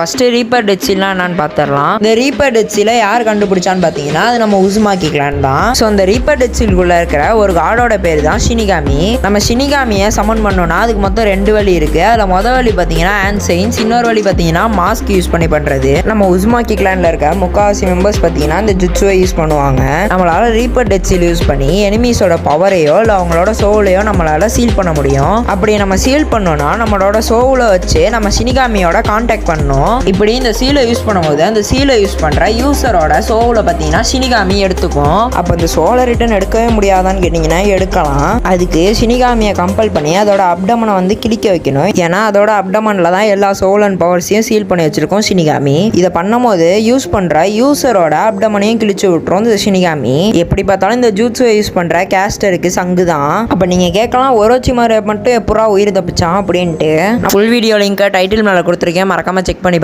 First reaper death சீல்லாம் என்னன்னு பார்த்துடலாம். இந்த ரீப்பர் டெத் சீலை யார் கண்டுபிடிச்சான்னு பார்த்தீங்கன்னா அது நம்ம உசுமாக்கி கிளான் தான். ஸோ அந்த ரீப்பர் டெத் சீலுக்குள்ள இருக்கிற ஒரு காடோட பேர் தான் ஷினிகாமி. நம்ம ஷினிகாமியை சமன் பண்ணோம்னா அதுக்கு மொத்தம் 2 வழி இருக்கு. அதில் மொதல் வழி பார்த்தீங்கன்னா ஆன்சைன்ஸ், இன்னொரு வழி பார்த்தீங்கன்னா மாஸ்க் யூஸ் பண்ணி பண்ணுறது. நம்ம உசுமாக்கி கிளான்ல இருக்க முக்காவாசி மெம்பர்ஸ் பார்த்தீங்கன்னா இந்த ஜுட்சுவை யூஸ் பண்ணுவாங்க. நம்மளால ரீப்பர் டெத் சீல் யூஸ் பண்ணி எனிமீஸோட பவரையோ இல்லை அவங்களோட சோலையோ நம்மளால சீல் பண்ண முடியும். அப்படி நம்ம சீல் பண்ணோம்னா நம்மளோட சோலை வச்சு நம்ம ஷினிகாமியோட கான்டாக்ட் பண்ணணும். இப்படி இந்த சீலை யூஸ் பண்ணும்போது அந்த சீலை யூஸ் பண்ற யூசரோட சோலை பார்த்தீங்கன்னா ஷினிகாமி எடுத்துக்கும். அப்போ இந்த சோலை ரிட்டர்ன் எடுக்கவே முடியாதான்னு கேட்டிங்கன்னா எடுக்கலாம். அதுக்கு ஷினிகாமியை கம்பல் பண்ணி அதோட அப்டமனை வந்து கிழிக்க வைக்கணும். ஏன்னா அதோட அப்டமனில் தான் எல்லா சோல் அண்ட் பவர்ஸையும் சீல் பண்ணி வச்சிருக்கோம் ஷினிகாமி. இதை பண்ணும்போது யூஸ் பண்ற யூசரோட அப்டமனையும் கிழிச்சு விட்டுரும் இந்த ஷினிகாமி. எப்படி பார்த்தாலும் இந்த ஜூட்ஸை யூஸ் பண்ற கேஸ்டருக்கு சங்கு தான். அப்போ நீங்க கேட்கலாம் ஒரோச்சிமாரு மட்டும் எப்பரா உயிர் தப்பிச்சான் அப்படின்ட்டு. ஃபுல் வீடியோ லிங்க் டைட்டில் மேலே கொடுத்துருக்கேன், மறக்காம செக் பண்ணி